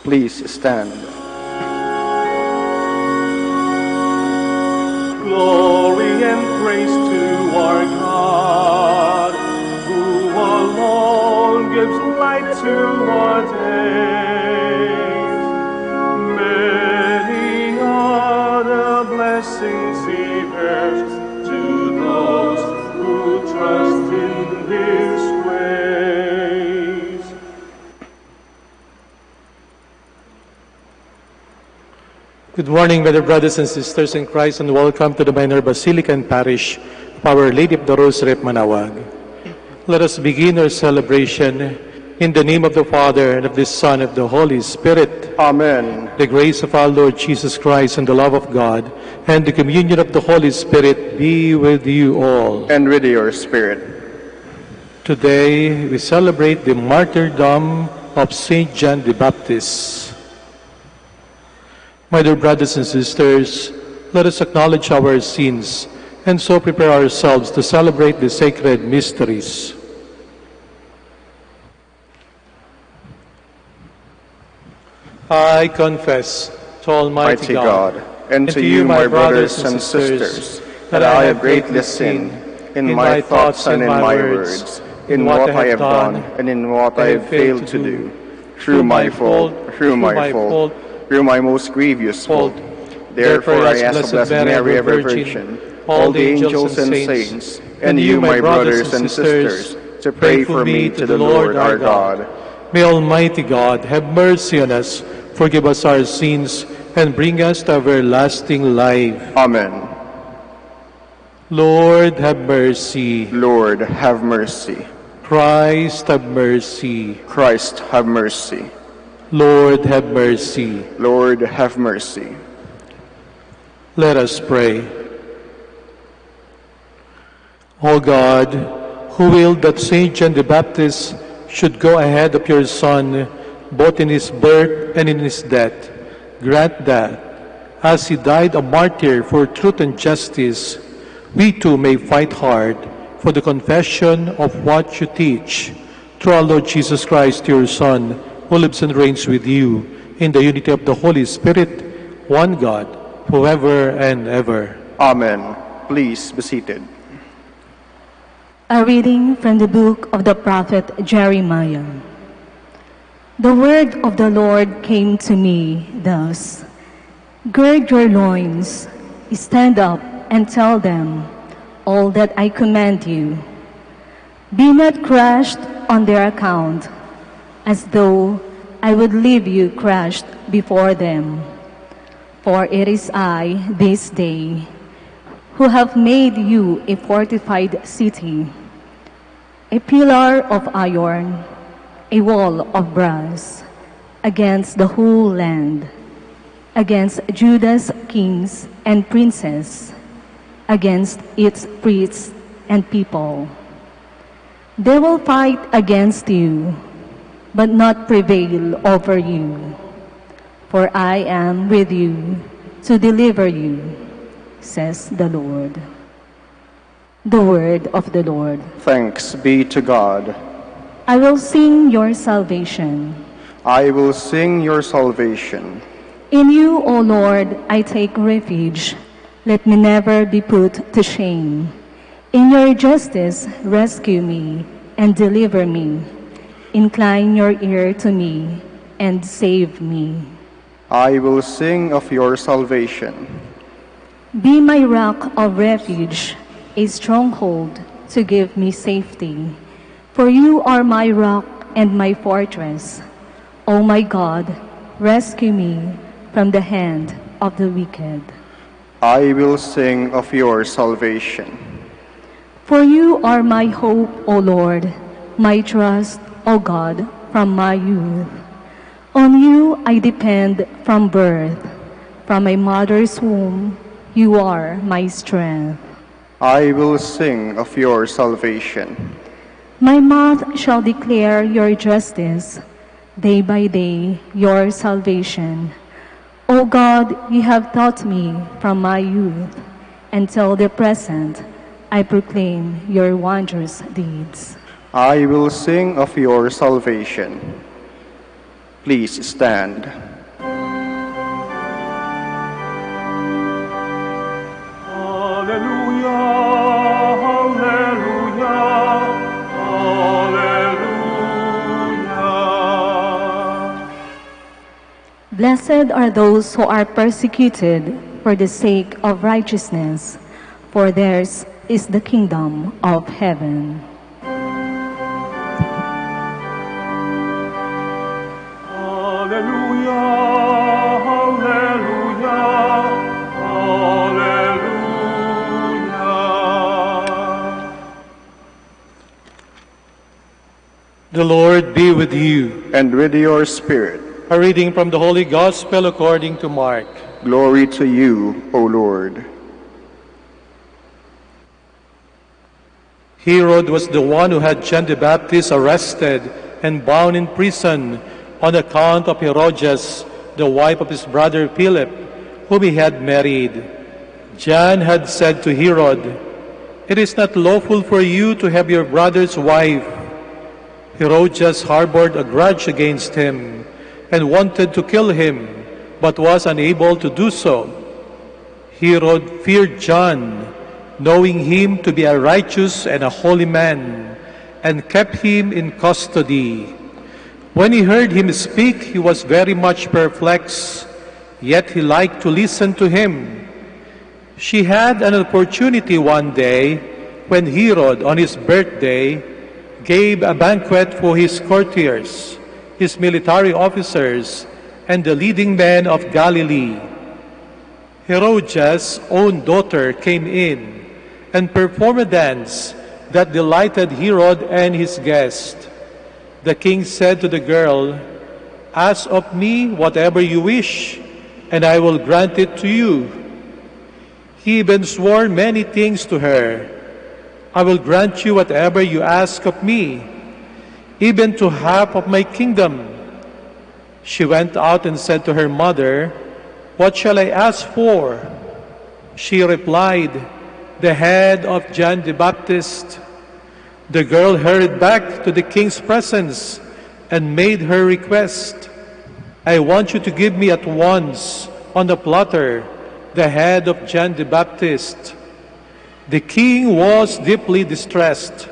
Please stand. Glory and praise to our God, who alone gives light to our days. Many are the blessings He bears to those who trust in His grace. Good morning, beloved brothers and sisters in Christ, and welcome to the Minor Basilica and Parish of Our Lady of the Rosary at Manaoag. Let us begin our celebration in the name of the Father, and of the Son, and of the Holy Spirit. Amen. The grace of our Lord Jesus Christ, and the love of God, and the communion of the Holy Spirit be with you all. And with your spirit. Today, we celebrate the martyrdom of Saint John the Baptist. My dear brothers and sisters, let us acknowledge our sins and so prepare ourselves to celebrate the sacred mysteries. I confess to Almighty God and to you, my brothers and sisters, that I have greatly sinned in my thoughts and in my words, in what I have done and in what I have failed to do, through my fault, through my most grievous fault. Therefore I ask of Blessed Mary, ever Virgin, all the angels and saints, and you, my brothers and sisters, to pray for me to the Lord our God. May Almighty God have mercy on us, forgive us our sins, and bring us to everlasting life. Amen. Lord, have mercy. Lord, have mercy. Christ, have mercy. Christ, have mercy. Lord, have mercy. Lord, have mercy. Let us pray. O God, who willed that Saint John the Baptist should go ahead of your Son, both in his birth and in his death, grant that, as he died a martyr for truth and justice, we too may fight hard for the confession of what you teach, through our Lord Jesus Christ, your Son, who lives and reigns with you in the unity of the Holy Spirit, one God, forever and ever. Amen. Please be seated. A reading from the book of the prophet Jeremiah. The word of the Lord came to me thus: Gird your loins, stand up, and tell them all that I command you. Be not crushed on their account, as though I would leave you crushed before them. For it is I, this day, who have made you a fortified city, a pillar of iron, a wall of brass, against the whole land, against Judah's kings and princes, against its priests and people. They will fight against you, but not prevail over you. For I am with you to deliver you, says the Lord. The word of the Lord. Thanks be to God. I will sing your salvation. I will sing your salvation. In you, O Lord, I take refuge. Let me never be put to shame. In your justice, rescue me and deliver me. Incline your ear to me and save me. I will sing of your salvation. Be my rock of refuge, a stronghold to give me safety. For you are my rock and my fortress. O my God, rescue me from the hand of the wicked. I will sing of your salvation. For you are my hope, O Lord, my trust, O God, from my youth. On you I depend from birth. From my mother's womb, you are my strength. I will sing of your salvation. My mouth shall declare your justice, day by day your salvation. O God, you have taught me from my youth. Until the present, I proclaim your wondrous deeds. I will sing of your salvation. Please stand. Hallelujah, hallelujah, hallelujah. Blessed are those who are persecuted for the sake of righteousness, for theirs is the kingdom of heaven. Hallelujah, hallelujah, hallelujah. The Lord be with you. And with your spirit. A reading from the Holy Gospel according to Mark. Glory to you, O Lord. Herod was the one who had John the Baptist arrested and bound in prison on account of Herodias, the wife of his brother Philip, whom he had married. John had said to Herod, "It is not lawful for you to have your brother's wife." Herodias harbored a grudge against him and wanted to kill him, but was unable to do so. Herod feared John, knowing him to be a righteous and a holy man, and kept him in custody. When he heard him speak, he was very much perplexed, yet he liked to listen to him. She had an opportunity one day when Herod, on his birthday, gave a banquet for his courtiers, his military officers, and the leading men of Galilee. Herodias' own daughter came in and performed a dance that delighted Herod and his guest. The king said to the girl, "Ask of me whatever you wish, and I will grant it to you." He even swore many things to her. "I will grant you whatever you ask of me, even to half of my kingdom." She went out and said to her mother, "What shall I ask for?" She replied, "The head of John the Baptist." The girl hurried back to the king's presence and made her request, "I want you to give me at once, on a platter, the head of John the Baptist." The king was deeply distressed,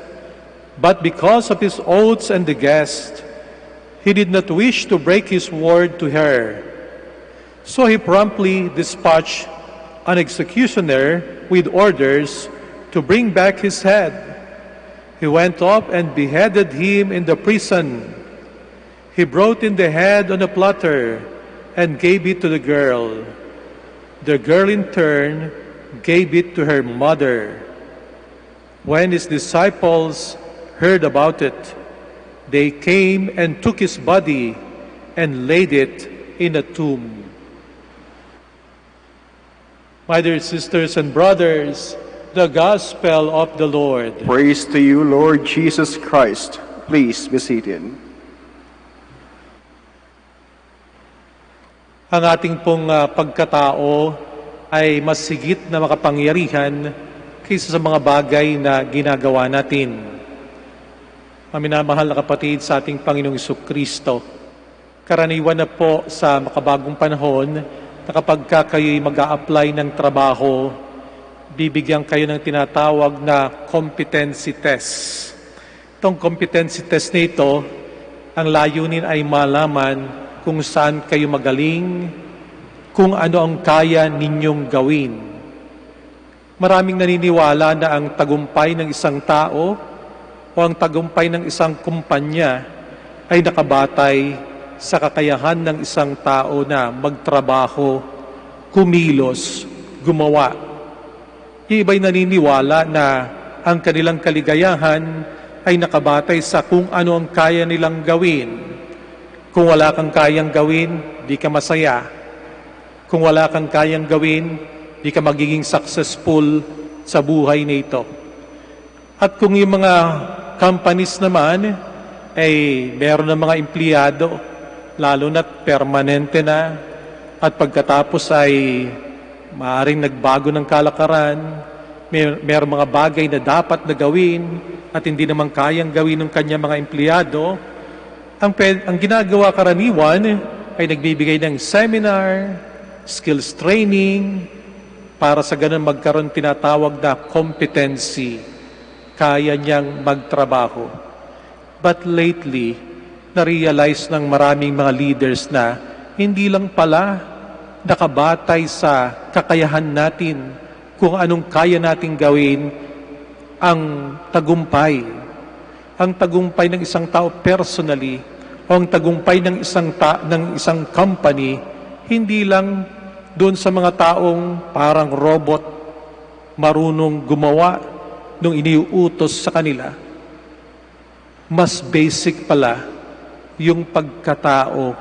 but because of his oaths and the guest, he did not wish to break his word to her. So he promptly dispatched an executioner with orders to bring back his head. He went up and beheaded him in the prison. He brought in the head on a platter and gave it to the girl. The girl in turn gave it to her mother. When his disciples heard about it, they came and took his body and laid it in a tomb. My dear sisters and brothers, the Gospel of the Lord. Praise to you, Lord Jesus Christ. Please be seated. Ang ating pong pagkatao ay mas higit na makapangyarihan kaysa sa mga bagay na ginagawa natin. Minamahal na kapatid sa ating Panginoong Jesucristo, karaniwan na po sa makabagong panahon na kapag kayo'y mag-a-apply ng trabaho, bibigyan kayo ng tinatawag na competency test. Itong competency test na ito, ang layunin ay malaman kung saan kayo magaling, kung ano ang kaya ninyong gawin. Maraming naniniwala na ang tagumpay ng isang tao o ang tagumpay ng isang kumpanya ay nakabatay sa kakayahan ng isang tao na magtrabaho, kumilos, gumawa. Iba'y naniniwala na ang kanilang kaligayahan ay nakabatay sa kung ano ang kaya nilang gawin. Kung wala kang kayang gawin, di ka masaya. Kung wala kang kayang gawin, di ka magiging successful sa buhay na ito. At kung yung mga companies naman ay meron ng mga empleyado, lalo na't permanente na, at pagkatapos ay maaaring nagbago ng kalakaran, meron mga bagay na dapat na gawin at hindi naman kayang gawin ng kanyang mga empleyado, Ang ginagawa karaniwan ay nagbibigay ng seminar, skills training, para sa ganun magkaroon tinatawag na competency. Kaya niyang magtrabaho. But lately, na-realize ng maraming mga leaders na hindi lang pala nakabatay sa kakayahan natin kung anong kaya nating gawin ang tagumpay. Ang tagumpay ng isang tao personally o ang tagumpay ng isang company, hindi lang doon sa mga taong parang robot marunong gumawa nung iniuutos sa kanila. Mas basic pala yung pagkatao.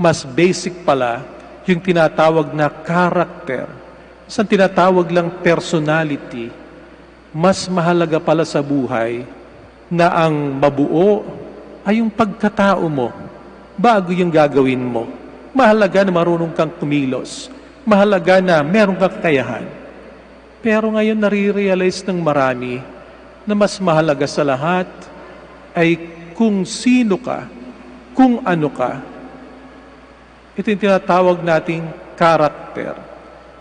Mas basic pala yung tinatawag na character. Isang tinatawag lang personality. Mas mahalaga pala sa buhay na ang mabuo ay yung pagkatao mo bago yung gagawin mo. Mahalaga na marunong kang kumilos. Mahalaga na meron kang kakayahan. Pero ngayon nare-realize ng marami na mas mahalaga sa lahat ay kung sino ka, kung ano ka. Ito yung tinatawag nating character.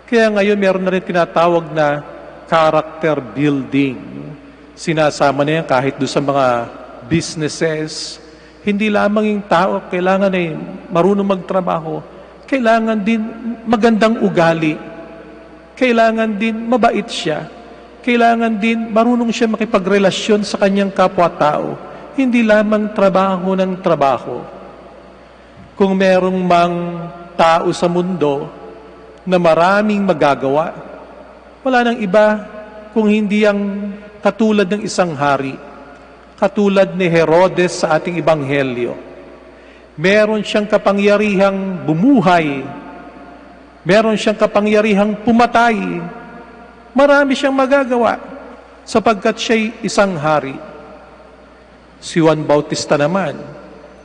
Kaya ngayon meron na rin tinatawag na character building. Sinasama na yan kahit doon sa mga businesses. Hindi lamang yung tao kailangan ay marunong magtrabaho. Kailangan din magandang ugali. Kailangan din mabait siya. Kailangan din marunong siya makipagrelasyon sa kanyang kapwa-tao. Hindi lamang trabaho ng trabaho. Kung merong mang tao sa mundo na maraming magagawa, wala nang iba kung hindi ang katulad ng isang hari, katulad ni Herodes sa ating ebanghelyo. Meron siyang kapangyarihang bumuhay, meron siyang kapangyarihang pumatay, marami siyang magagawa sapagkat siya'y isang hari. Si Juan Bautista naman,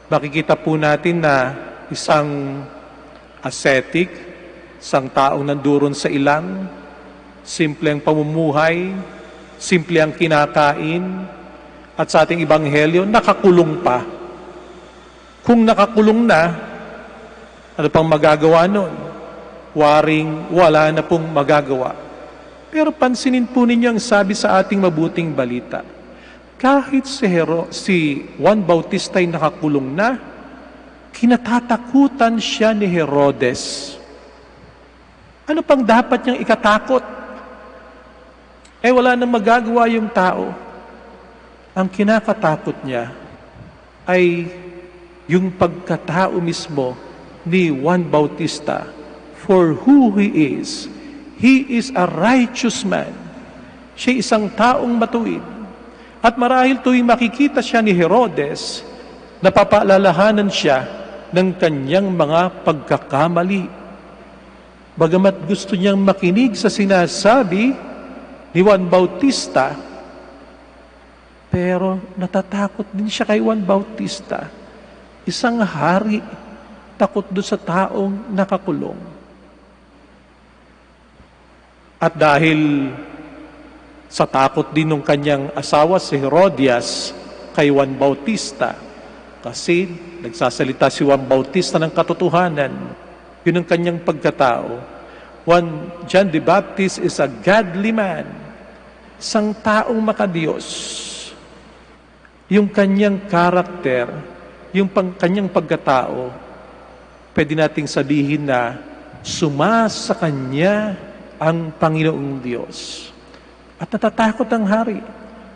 makikita po natin na isang ascetic, isang taong nanduron sa ilang, simple ang pamumuhay, simple ang kinakain, at sa ating ebanghelyo, nakakulong pa. Kung nakakulong na, ano pang magagawa nun? Waring wala na pong magagawa. Pero pansinin po ninyo ang sabi sa ating mabuting balita. Kahit si Juan Bautista ay nakakulong na, kinatatakutan siya ni Herodes. Ano pang dapat niyang ikatakot? Wala nang magagawa yung tao. Ang kinakatakot niya ay yung pagkatao mismo ni Juan Bautista. For who he is a righteous man. Siya isang taong matuwid. At marahil tuwing makikita siya ni Herodes, napapaalalahanan siya ng kanyang mga pagkakamali. Bagamat gusto niyang makinig sa sinasabi ni Juan Bautista, pero natatakot din siya kay Juan Bautista. Isang hari, takot doon sa taong nakakulong. At dahil sa takot din ng kanyang asawa si Herodias kay Juan Bautista, kasi nagsasalita si Juan Bautista ng katotohanan, yun ang kanyang pagkatao. John the Baptist is a godly man, isang taong makadiyos. Yung kanyang karakter, yung kanyang pagkatao, pwede nating sabihin na sumasa kanya ang Panginoong Diyos. At natatakot ang hari,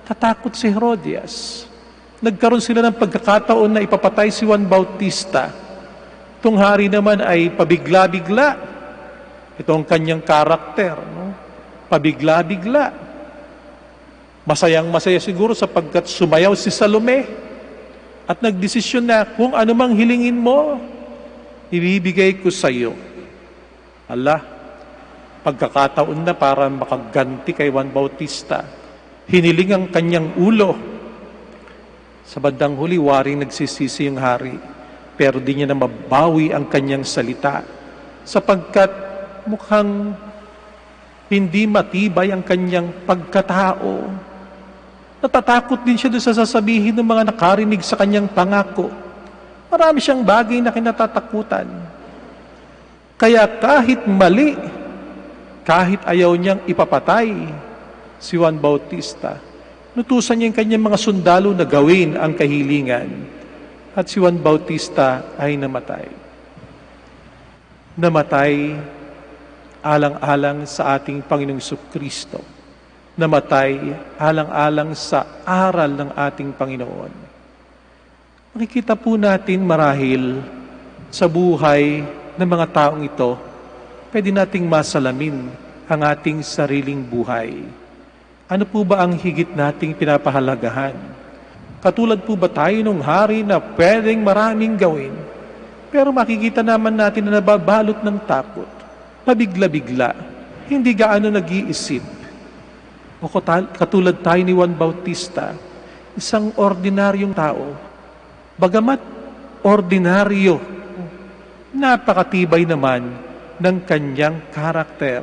tatakot si Herodias. Nagkaroon sila ng pagkakataon na ipapatay si Juan Bautista. Itong hari naman ay pabigla-bigla. Ito ang kanyang karakter, no? Pabigla-bigla. Masayang-masaya siguro sapagkat sumayaw si Salome at nagdesisyon na kung anumang hilingin mo, ibibigay ko sa iyo. Pagkakataon na para makaganti kay Juan Bautista. Hiniling ang kanyang ulo. Sa bandang huli, waring nagsisisi yung hari. Pero di niya na mabawi ang kanyang salita. Sapagkat mukhang hindi matibay ang kanyang pagkatao. Natatakot din siya doon sa sasabihin ng mga nakarinig sa kanyang pangako. Marami siyang bagay na kinatatakutan. Kaya kahit mali, kahit ayaw niyang ipapatay si Juan Bautista, nutusan niya yung kanyang mga sundalo na gawin ang kahilingan. At si Juan Bautista ay namatay. Namatay alang-alang sa ating Panginoong Kristo. Namatay alang-alang sa aral ng ating Panginoon. Makikita po natin marahil sa buhay ng mga taong ito, pwede nating masalamin ang ating sariling buhay. Ano po ba ang higit nating pinapahalagahan? Katulad po ba tayo nung hari na pwedeng maraming gawin, pero makikita naman natin na nababalot ng takot, pabigla-bigla, hindi gaano nag-iisip. O katulad tayo ni Juan Bautista, isang ordinaryong tao, bagamat ordinaryo, napakatibay naman ng kanyang karakter.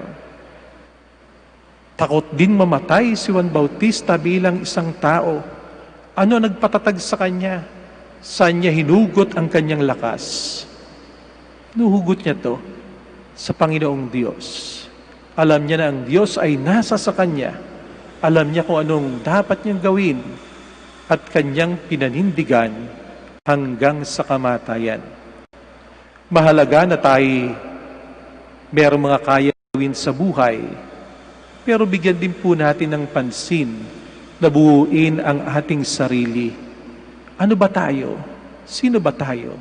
Takot din mamatay si Juan Bautista bilang isang tao. Ano nagpatatag sa kanya? Saan niya hinugot ang kanyang lakas? Nuhugot niya to sa Panginoong Diyos. Alam niya na ang Diyos ay nasa sa kanya. Alam niya kung anong dapat niyang gawin at kanyang pinanindigan hanggang sa kamatayan. Mahalaga na tayo merong mga kaya gawin sa buhay, pero bigyan din po natin ng pansin na buuin ang ating sarili. Ano ba tayo? Sino ba tayo?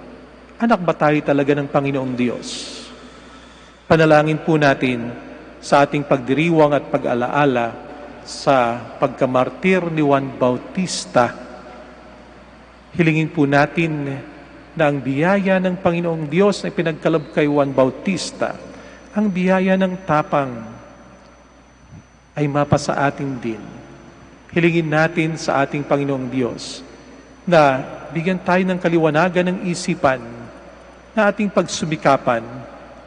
Anak ba tayo talaga ng Panginoong Diyos? Panalangin po natin sa ating pagdiriwang at pag-alaala sa pagkamartir ni Juan Bautista. Hilingin po natin na ang biyaya ng Panginoong Diyos na pinagkaloob kay Juan Bautista, ang biyaya ng tapang, ay mapasa atin din. Hilingin natin sa ating Panginoong Diyos na bigyan tayo ng kaliwanagan ng isipan na ating pagsumikapan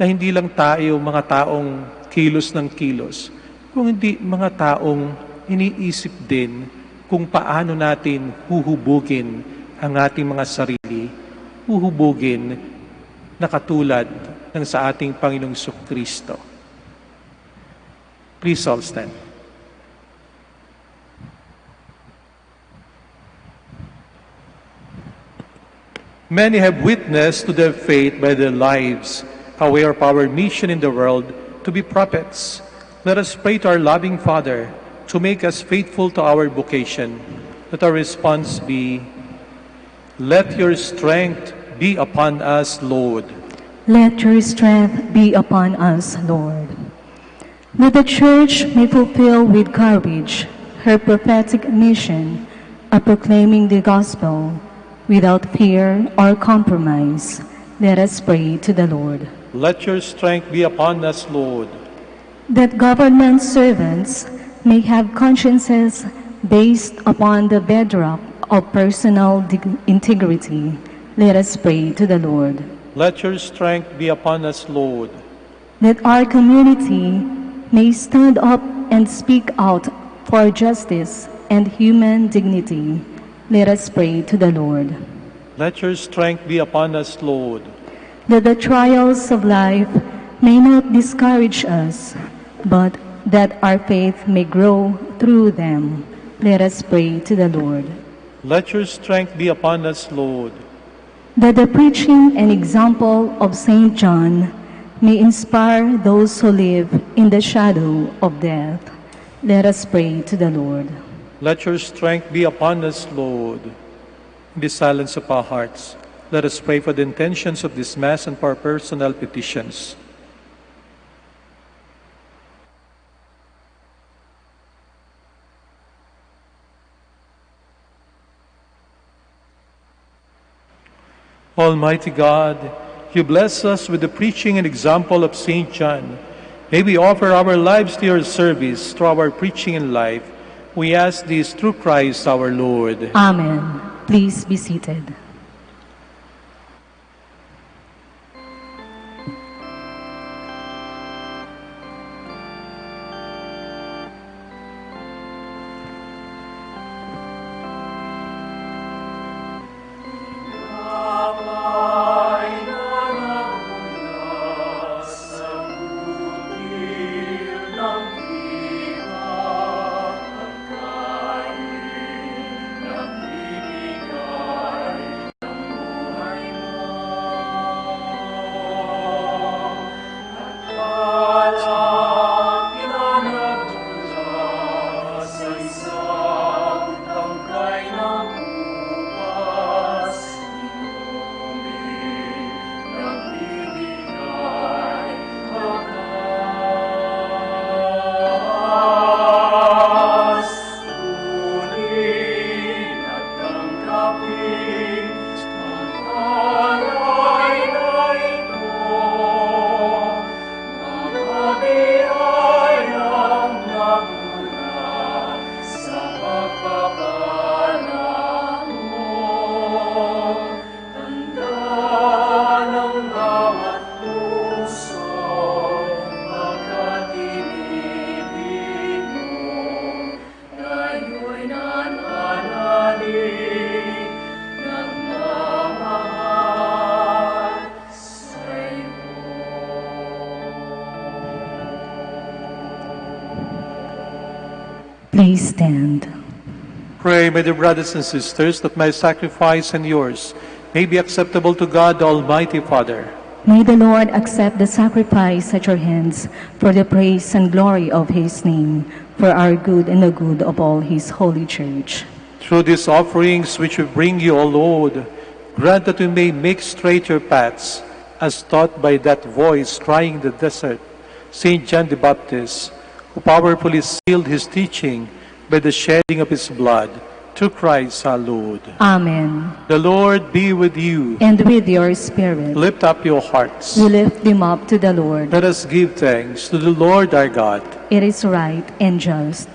na hindi lang tayo mga taong kilos ng kilos, kung hindi mga taong iniisip din kung paano natin huhubugin ang ating mga sarili, huhubugin na katulad ng sa ating Panginoong Kristo. Please all stand. Many have witnessed to their faith by their lives, aware of our mission in the world to be prophets. Let us pray to our loving Father to make us faithful to our vocation. Let our response be, let your strength be upon us, Lord. Let your strength be upon us, Lord. That the Church may fulfill with courage her prophetic mission of proclaiming the gospel without fear or compromise. Let us pray to the Lord. Let your strength be upon us, Lord. That government servants may have consciences based upon the bedrock of personal integrity. Let us pray to the Lord. Let your strength be upon us, Lord. That our community may stand up and speak out for justice and human dignity. Let us pray to the Lord. Let your strength be upon us, Lord. That the trials of life may not discourage us, but that our faith may grow through them. Let us pray to the Lord. Let your strength be upon us, Lord. That the preaching and example of St. John may inspire those who live in the shadow of death. Let us pray to the Lord. Let your strength be upon us, Lord. In the silence of our hearts, let us pray for the intentions of this Mass and for our personal petitions. Almighty God, you bless us with the preaching and example of St. John. May we offer our lives to your service through our preaching and life. We ask this through Christ our Lord. Amen. Please be seated. Amen. Please stand. Pray, my dear brothers and sisters, that my sacrifice and yours may be acceptable to God, the Almighty Father. May the Lord accept the sacrifice at your hands for the praise and glory of his name, for our good and the good of all his holy church. Through these offerings which we bring you, O Lord, grant that we may make straight your paths, as taught by that voice crying in the desert, St. John the Baptist, who powerfully sealed his teaching by the shedding of his blood, through Christ our Lord. Amen. The Lord be with you. And with your spirit, Lift up your hearts. we lift them up to the Lord. Let us give thanks to the Lord our God. It is right and just.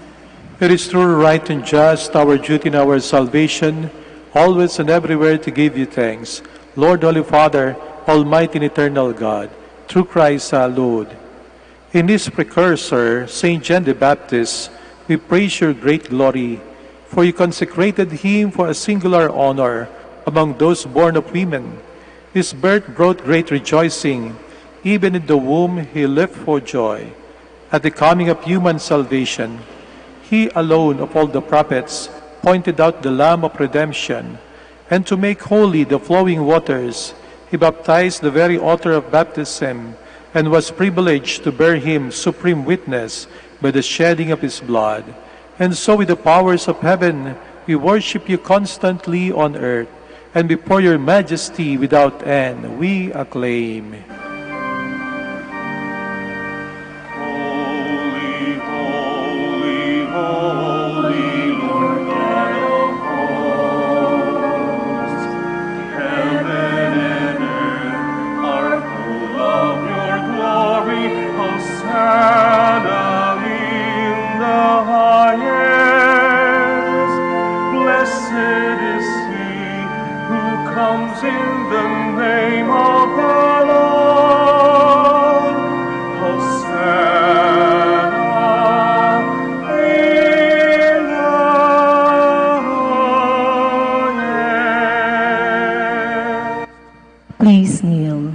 It is true, right, and just, our duty and our salvation, always and everywhere to give you thanks, Lord, Holy Father, Almighty and eternal God, through Christ our Lord. In his precursor, St. John the Baptist, we praise your great glory, for you consecrated him for a singular honor among those born of women. His birth brought great rejoicing. Even in the womb he leapt for joy. At the coming of human salvation, he alone of all the prophets pointed out the Lamb of redemption, and to make holy the flowing waters, he baptized the very author of baptism, and was privileged to bear him supreme witness by the shedding of his blood. And so with the powers of heaven, we worship you constantly on earth, and before your majesty without end, we acclaim. Holy, holy, holy, Lord God of hosts. Heaven and earth are full of your glory. Hosanna in the highest. Blessed is he who comes in the name of the Lord. Hosanna in the highest. Please kneel.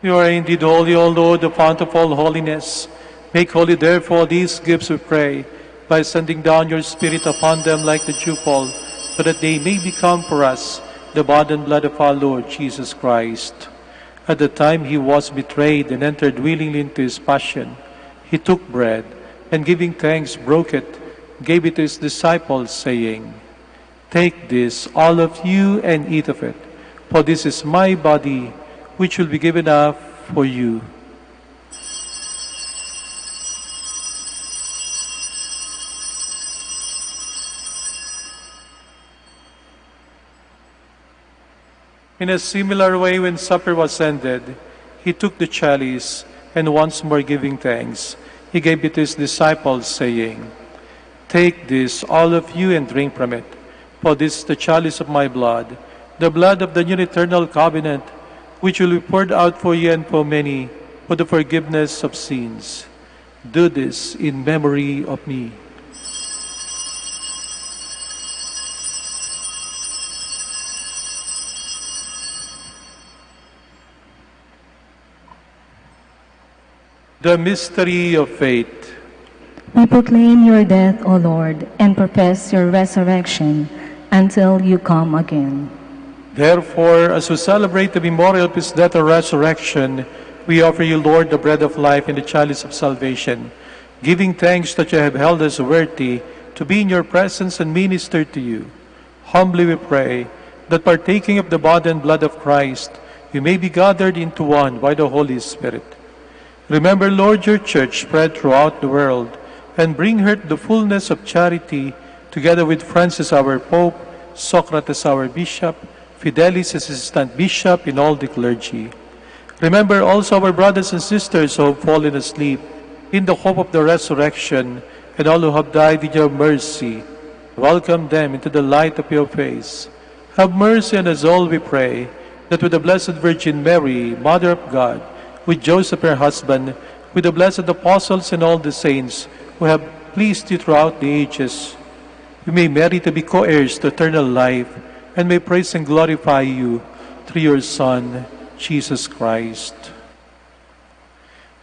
You are indeed holy, O Lord, the fount of all holiness. Make holy, therefore, these gifts, we pray, by sending down your Spirit upon them like the dewfall, so that they may become for us the body and blood of our Lord Jesus Christ. At the time he was betrayed and entered willingly into his passion, he took bread, and giving thanks, broke it, gave it to his disciples, saying, "Take this, all of you, and eat of it, for this is my body, which will be given up for you." In a similar way, when supper was ended, he took the chalice, and once more giving thanks, he gave it to his disciples, saying, "Take this, all of you, and drink from it, for this is the chalice of my blood, the blood of the new and eternal covenant, which will be poured out for you and for many, for the forgiveness of sins. Do this in memory of me." The mystery of faith. We proclaim your death, O Lord, and profess your resurrection until you come again. Therefore, as we celebrate the memorial of his death and resurrection, we offer you, Lord, the bread of life and the chalice of salvation, giving thanks that you have held us worthy to be in your presence and minister to you. Humbly we pray that partaking of the body and blood of Christ, we may be gathered into one by the Holy Spirit. Remember, Lord, your church spread throughout the world, and bring her to the fullness of charity, together with Francis our Pope, Socrates our Bishop, Fidelis his assistant Bishop, and all the clergy. Remember also our brothers and sisters who have fallen asleep, in the hope of the resurrection, and all who have died in your mercy. Welcome them into the light of your face. Have mercy on us all, we pray, that with the Blessed Virgin Mary, Mother of God, with Joseph her husband, with the blessed apostles and all the saints who have pleased you throughout the ages, we may merit to be co-heirs to eternal life, and may praise and glorify you through your Son, Jesus Christ.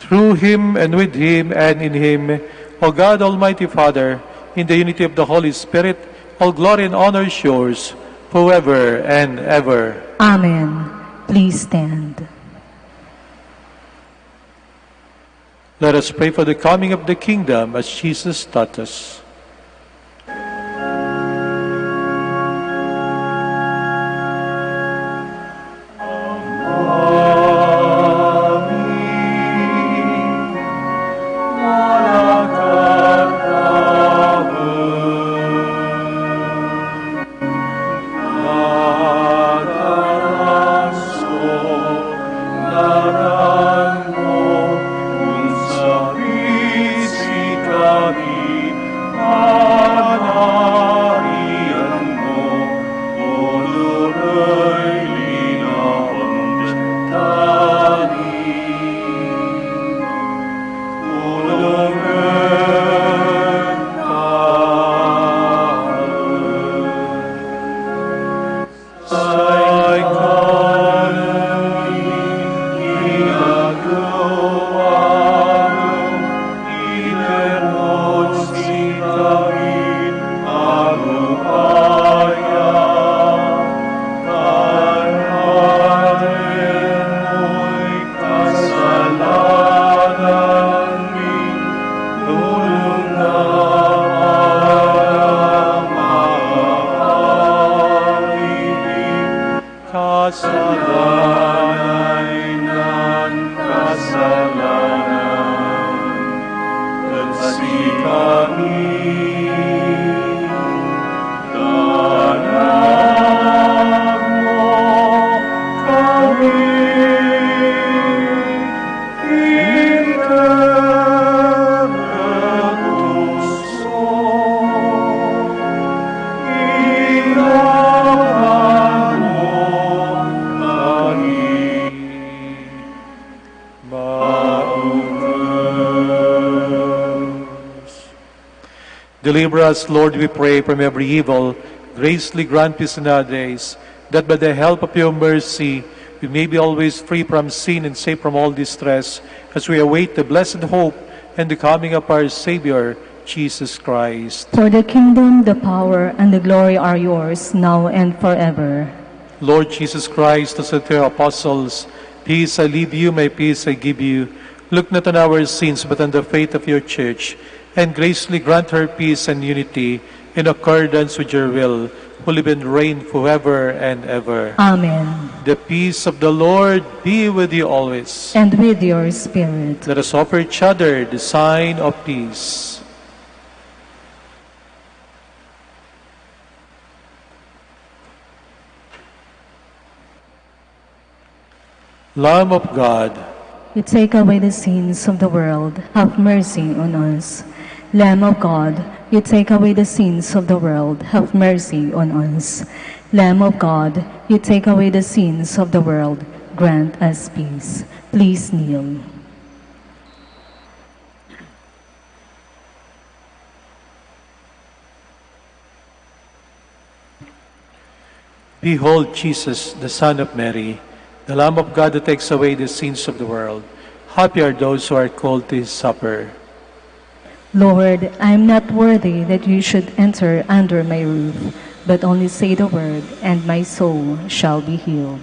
Through him and with him and in him, O God, Almighty Father, in the unity of the Holy Spirit, all glory and honor is yours, forever and ever. Amen. Please stand. Let us pray for the coming of the kingdom as Jesus taught us. Deliver us, Lord, we pray, from every evil. Graciously grant peace in our days, that by the help of your mercy, we may be always free from sin and safe from all distress, as we await the blessed hope and the coming of our Savior, Jesus Christ. For the kingdom, the power, and the glory are yours, now and forever. Lord Jesus Christ, as said to your apostles, peace I leave you, my peace I give you. Look not on our sins, but on the faith of your church, and graciously grant her peace and unity in accordance with your will, who live and reign forever and ever. Amen. The peace of the Lord be with you always. And with your spirit. Let us offer each other the sign of peace. Lamb of God, You take away the sins of the world, have mercy on us. Lamb of God, you take away the sins of the world, have mercy on us. Lamb of God, you take away the sins of the world, grant us peace. Please kneel. behold Jesus, the Son of Mary, the Lamb of God who takes away the sins of the world. Happy are those who are called to his supper. Lord, I am not worthy that you should enter under my roof, but only say the word, and my soul shall be healed.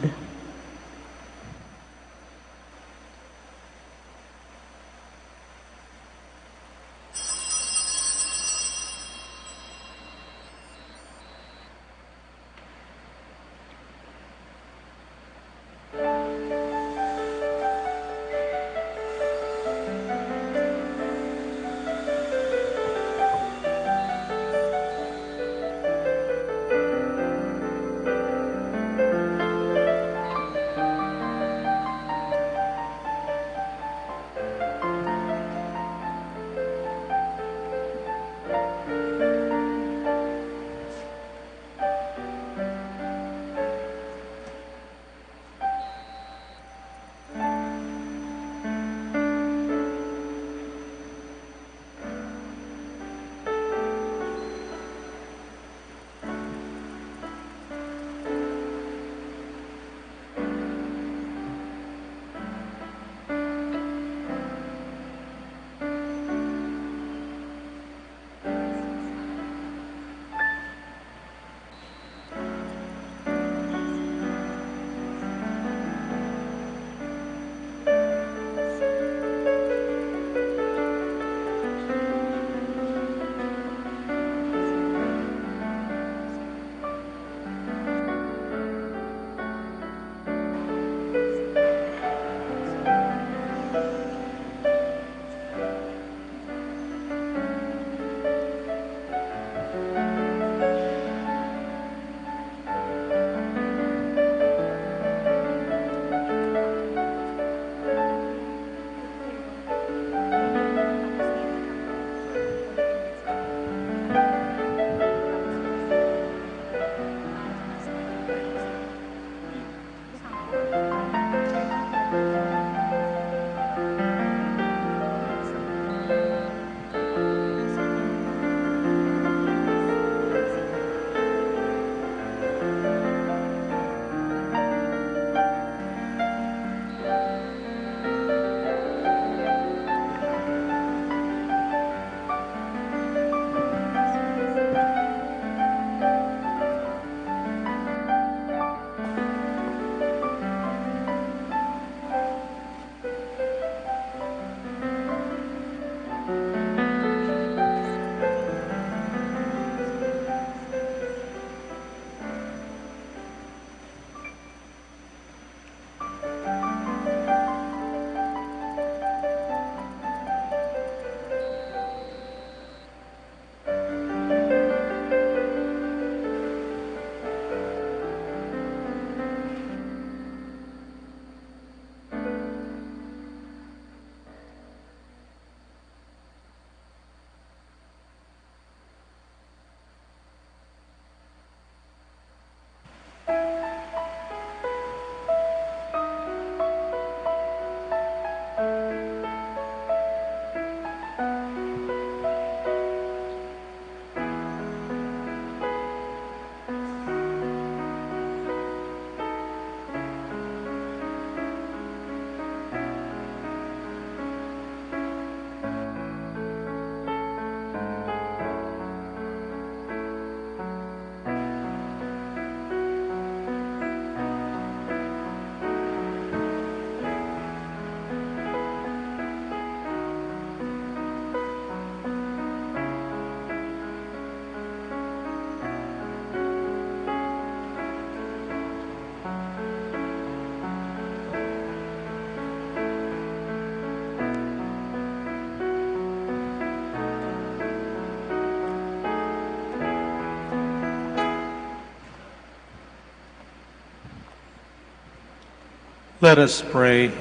Let us pray.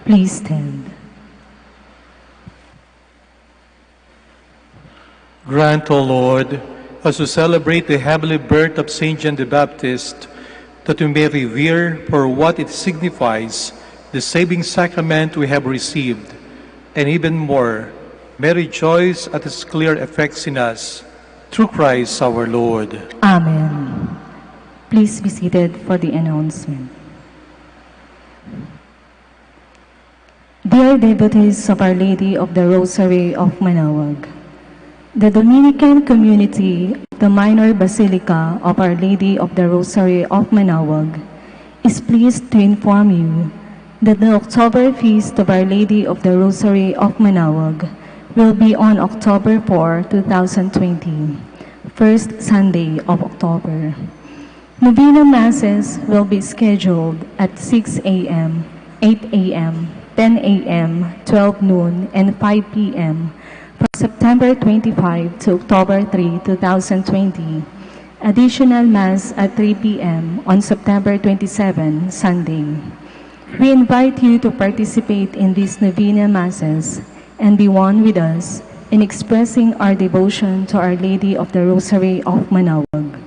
Please stand. Grant, O Lord, as we celebrate the heavenly birth of Saint John the Baptist, that we may revere for what it signifies the saving sacrament we have received, and even more, may rejoice at its clear effects in us, through Christ our Lord. Amen. Please be seated for the announcement. Dear devotees of Our Lady of the Rosary of Manaoag, the Dominican community of the Minor Basilica of Our Lady of the Rosary of Manaoag is pleased to inform you that the October Feast of Our Lady of the Rosary of Manaoag will be on October 4, 2020, first Sunday of October. Novena Masses will be scheduled at 6 a.m., 8 a.m., 10 a.m., 12 noon, and 5 p.m. from September 25 to October 3, 2020. Additional Mass at 3 p.m. on September 27, Sunday. We invite you to participate in these Novena Masses and be one with us in expressing our devotion to Our Lady of the Rosary of Manaoag.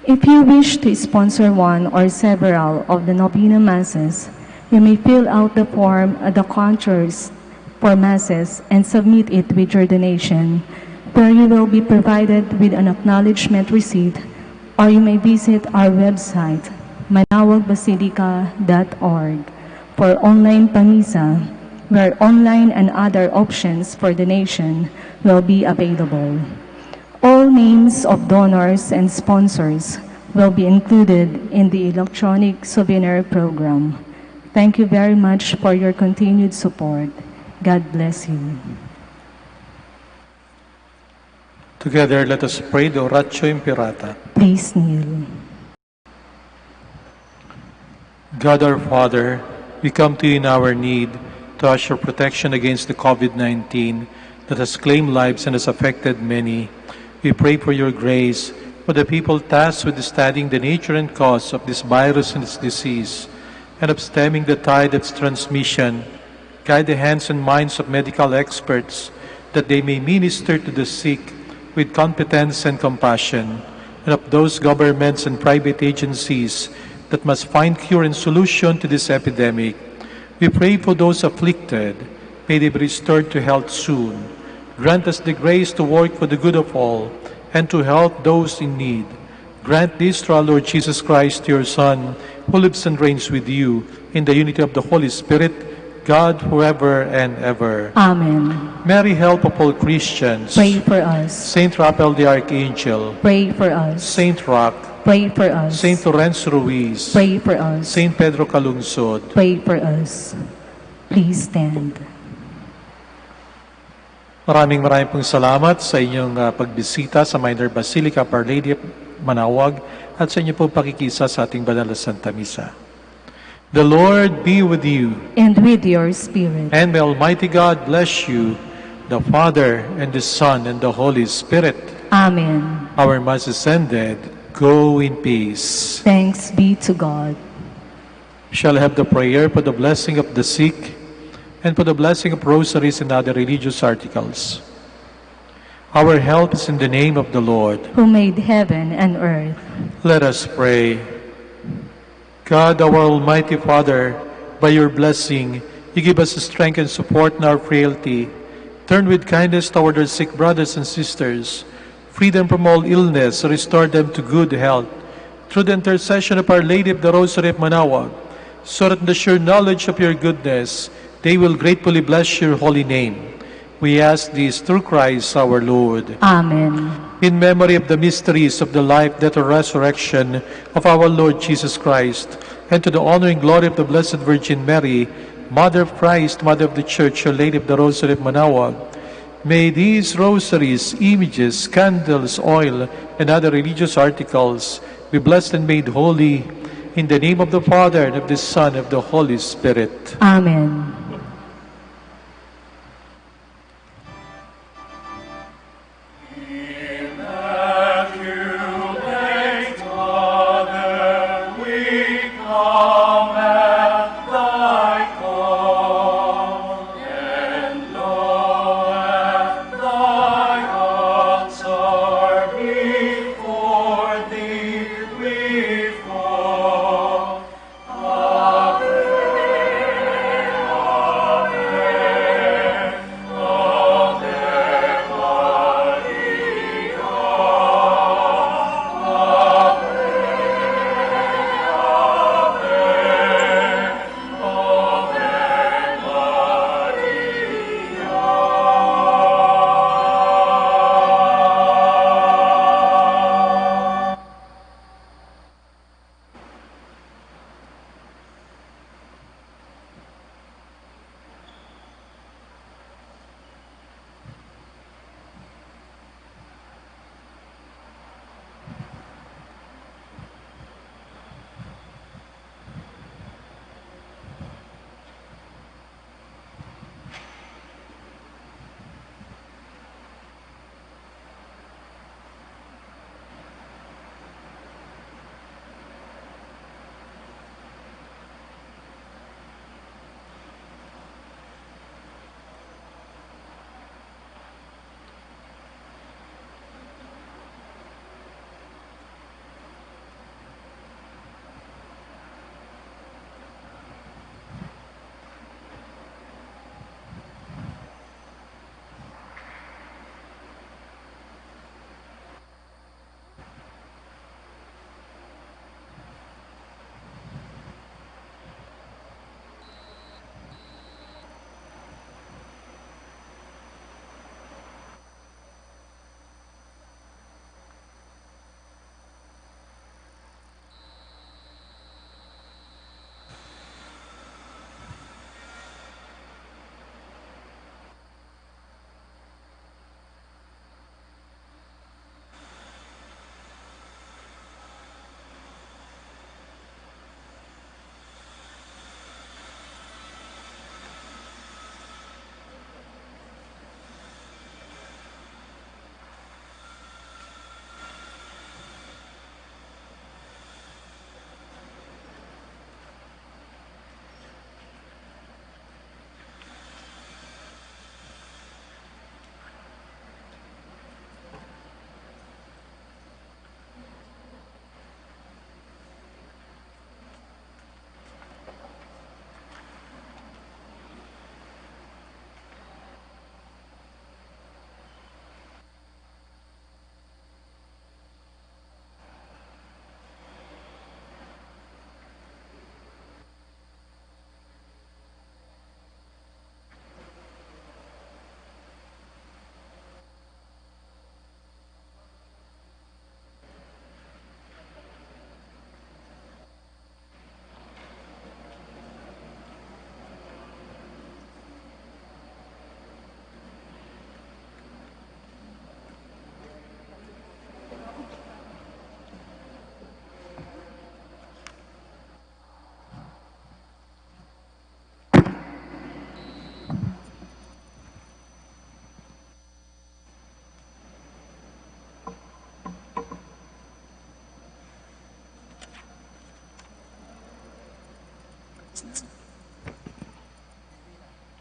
If you wish to sponsor one or several of the Novena Masses, you may fill out the form at the counters for Masses and submit it with your donation, where you will be provided with an acknowledgement receipt, or you may visit our website, manaoagbasilica.org, for online pamisa, where online and other options for donation will be available. All names of donors and sponsors will be included in the electronic souvenir program. Thank you very much for your continued support. God bless you. Together, let us pray the Oratio Imperata. Please kneel. God our Father, we come to you in our need to ask your protection against the COVID-19 that has claimed lives and has affected many. We pray for your grace for the people tasked with studying the nature and cause of this virus and its disease, and of stemming the tide of its transmission. Guide the hands and minds of medical experts that they may minister to the sick with competence and compassion, and of those governments and private agencies that must find cure and solution to this epidemic. We pray for those afflicted. May they be restored to health soon. Grant us the grace to work for the good of all and to help those in need. Grant this through our Lord Jesus Christ, your Son, who lives and reigns with you in the unity of the Holy Spirit, God forever and ever. Amen. Mary, help of all Christians. Pray for us. Saint Raphael the Archangel. Pray for us. Saint Rock. Pray for us. Saint Lorenzo Ruiz. Pray for us. Saint Pedro Calungsod. Pray for us. Please stand. Maraming pong salamat sa inyong pagbisita sa Minor Basilica of Our Lady of Manaoag at sa inyong pong pakikisa sa ating banal na Santa Misa. The Lord be with you. And with your spirit. And may Almighty God bless you, the Father, and the Son, and the Holy Spirit. Amen. Our Mass is ended. Go in peace. Thanks be to God. We shall have the prayer for the blessing of the sick and for the blessing of rosaries and other religious articles. Our help is in the name of the Lord, who made heaven and earth. Let us pray. God, our Almighty Father, by your blessing, you give us strength and support in our frailty. Turn with kindness toward our sick brothers and sisters. Free them from all illness, restore them to good health. Through the intercession of Our Lady of the Rosary of Manaoag, so that in the sure knowledge of your goodness, they will gratefully bless your holy name. We ask this through Christ our Lord. Amen. In memory of the mysteries of the life, death, and resurrection of our Lord Jesus Christ, and to the honor and glory of the Blessed Virgin Mary, Mother of Christ, Mother of the Church, Our Lady of the Rosary of Manaoag, may these rosaries, images, candles, oil, and other religious articles be blessed and made holy in the name of the Father, and of the Son, and of the Holy Spirit. Amen. Immaculate Mother, we come at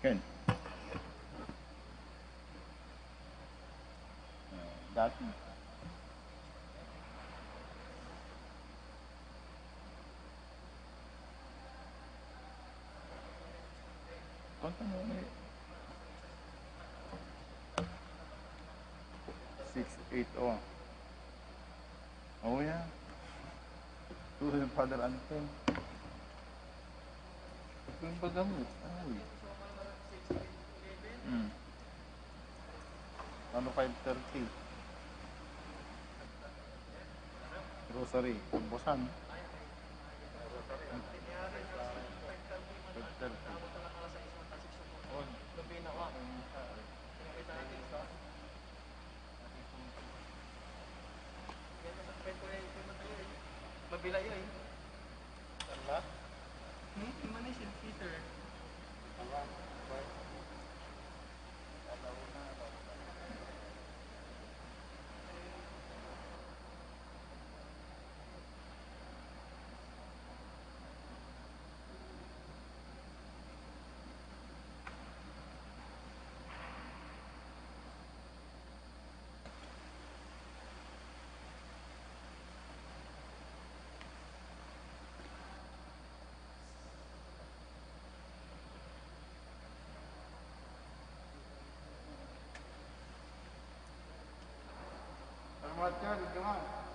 Ken. Dati. Konta mo ulit. 6-8, oh. Oh, yeah. Tulad ng Father Anton. Ito yung paggamot. Ay. Ano 5:30? Rosary. Busan. 5:30. Oh, Mabilayo eh. Tala? Mana si Peter? Selamat ya, di